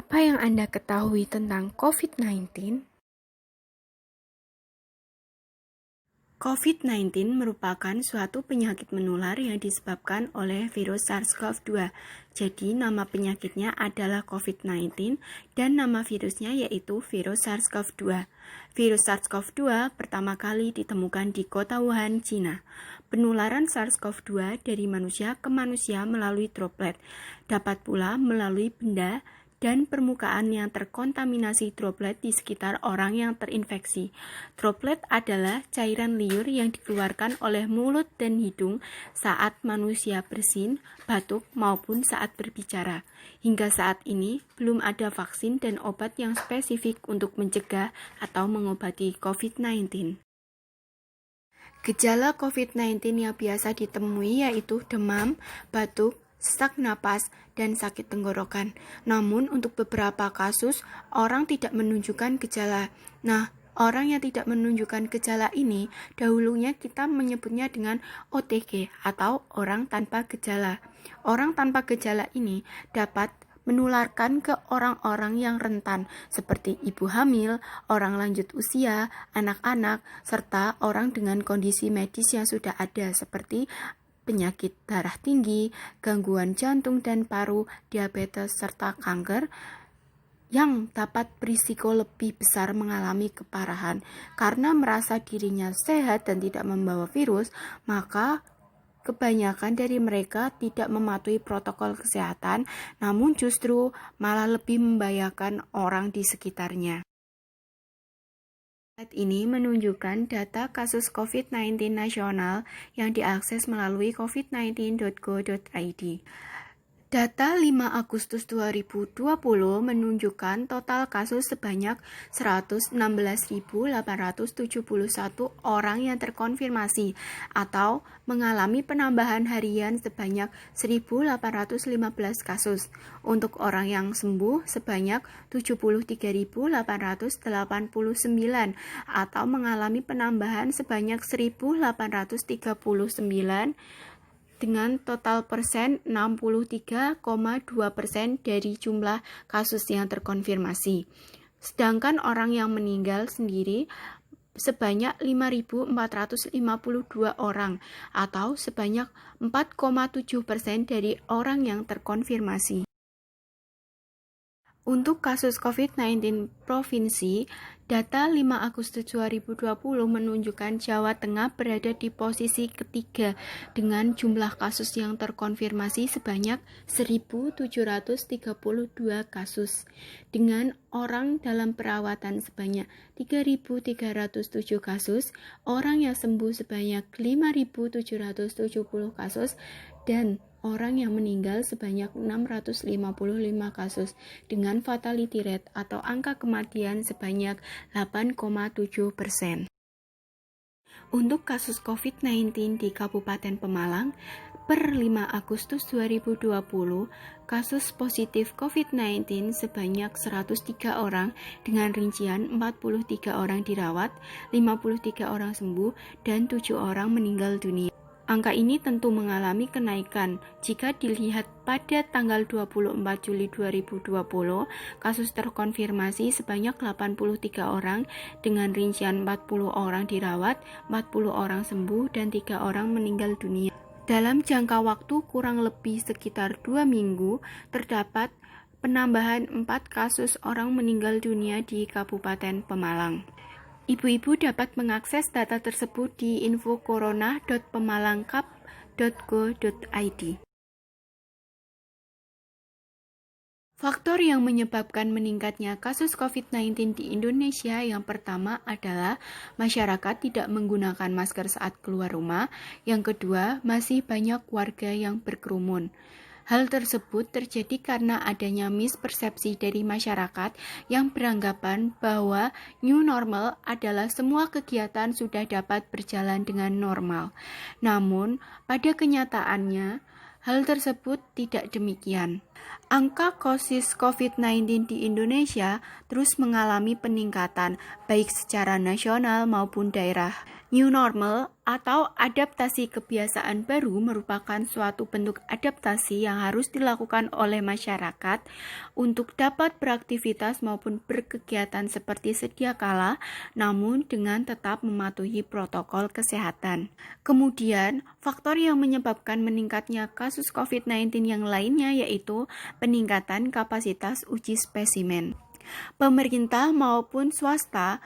Apa yang Anda ketahui tentang COVID-19? COVID-19 merupakan suatu penyakit menular yang disebabkan oleh virus SARS-CoV-2. Jadi, nama penyakitnya adalah COVID-19 dan nama virusnya yaitu virus SARS-CoV-2. Virus SARS-CoV-2 pertama kali ditemukan di kota Wuhan, Cina. Penularan SARS-CoV-2 dari manusia ke manusia melalui droplet, dapat pula melalui benda dan permukaan yang terkontaminasi droplet di sekitar orang yang terinfeksi. Droplet adalah cairan liur yang dikeluarkan oleh mulut dan hidung saat manusia bersin, batuk, maupun saat berbicara. Hingga saat ini, belum ada vaksin dan obat yang spesifik untuk mencegah atau mengobati COVID-19. Gejala COVID-19 yang biasa ditemui yaitu demam, batuk, sesak napas, dan sakit tenggorokan. Namun, untuk beberapa kasus, orang tidak menunjukkan gejala. Nah, orang yang tidak menunjukkan gejala ini, dahulunya kita menyebutnya dengan OTG atau orang tanpa gejala. Orang tanpa gejala ini dapat menularkan ke orang-orang yang rentan seperti ibu hamil, orang lanjut usia, anak-anak, serta orang dengan kondisi medis yang sudah ada seperti penyakit darah tinggi, gangguan jantung dan paru, diabetes, serta kanker yang dapat berisiko lebih besar mengalami keparahan. Karena merasa dirinya sehat dan tidak membawa virus, maka kebanyakan dari mereka tidak mematuhi protokol kesehatan, namun justru malah lebih membahayakan orang di sekitarnya. Slide ini menunjukkan data kasus COVID-19 nasional yang diakses melalui covid19.go.id. Data 5 Agustus 2020 menunjukkan total kasus sebanyak 116.871 orang yang terkonfirmasi atau mengalami penambahan harian sebanyak 1.815 kasus. Untuk orang yang sembuh sebanyak 73.889 atau mengalami penambahan sebanyak 1.839 dengan total persen 63,2% dari jumlah kasus yang terkonfirmasi. Sedangkan orang yang meninggal sendiri sebanyak 5.452 orang atau sebanyak 4,7% dari orang yang terkonfirmasi. Untuk kasus COVID-19 provinsi, data 5 Agustus 2020 menunjukkan Jawa Tengah berada di posisi ketiga dengan jumlah kasus yang terkonfirmasi sebanyak 1.732 kasus, dengan orang dalam perawatan sebanyak 3.307 kasus, orang yang sembuh sebanyak 5.770 kasus, dan orang yang meninggal sebanyak 655 kasus dengan fatality rate atau angka kematian sebanyak 8,7%. Untuk kasus COVID-19 di Kabupaten Pemalang, per 5 Agustus 2020, kasus positif COVID-19 sebanyak 103 orang dengan rincian 43 orang dirawat, 53 orang sembuh, dan 7 orang meninggal dunia. Angka ini tentu mengalami kenaikan jika dilihat pada tanggal 24 Juli 2020, kasus terkonfirmasi sebanyak 83 orang dengan rincian 40 orang dirawat, 40 orang sembuh, dan 3 orang meninggal dunia. Dalam jangka waktu kurang lebih sekitar 2 minggu, terdapat penambahan 4 kasus orang meninggal dunia di Kabupaten Pemalang. Ibu-ibu dapat mengakses data tersebut di infocorona.pemalangkap.go.id. Faktor yang menyebabkan meningkatnya kasus COVID-19 di Indonesia yang pertama adalah masyarakat tidak menggunakan masker saat keluar rumah. Yang kedua, masih banyak warga yang berkerumun. Hal tersebut terjadi karena adanya mispersepsi dari masyarakat yang beranggapan bahwa new normal adalah semua kegiatan sudah dapat berjalan dengan normal. Namun, pada kenyataannya, hal tersebut tidak demikian. Angka kasus COVID-19 di Indonesia terus mengalami peningkatan, baik secara nasional maupun daerah. New normal atau adaptasi kebiasaan baru merupakan suatu bentuk adaptasi yang harus dilakukan oleh masyarakat untuk dapat beraktivitas maupun berkegiatan seperti sedia kala, namun dengan tetap mematuhi protokol kesehatan. Kemudian, faktor yang menyebabkan meningkatnya kasus COVID-19 yang lainnya yaitu peningkatan kapasitas uji spesimen. Pemerintah maupun swasta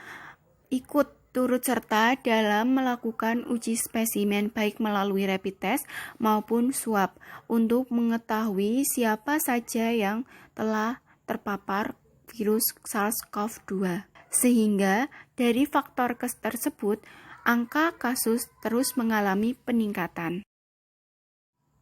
ikut turut serta dalam melakukan uji spesimen baik melalui rapid test maupun swab untuk mengetahui siapa saja yang telah terpapar virus SARS-CoV-2. Sehingga dari faktor tersebut, angka kasus terus mengalami peningkatan.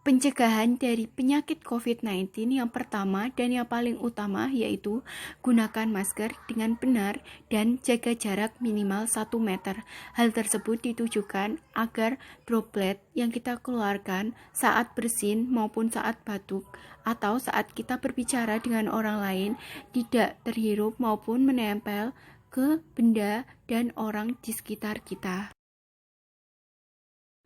Pencegahan dari penyakit COVID-19 yang pertama dan yang paling utama yaitu gunakan masker dengan benar dan jaga jarak minimal 1 meter. Hal tersebut ditujukan agar droplet yang kita keluarkan saat bersin maupun saat batuk atau saat kita berbicara dengan orang lain tidak terhirup maupun menempel ke benda dan orang di sekitar kita.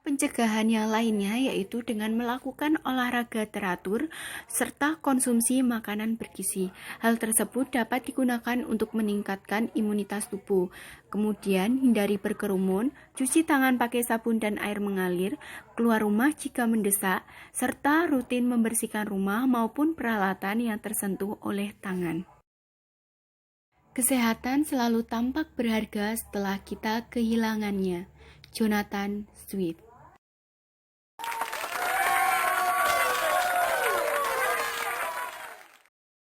Pencegahan yang lainnya yaitu dengan melakukan olahraga teratur serta konsumsi makanan bergizi. Hal tersebut dapat digunakan untuk meningkatkan imunitas tubuh. Kemudian hindari berkerumun, cuci tangan pakai sabun dan air mengalir, keluar rumah jika mendesak, serta rutin membersihkan rumah maupun peralatan yang tersentuh oleh tangan. Kesehatan selalu tampak berharga setelah kita kehilangannya. Jonathan Swift.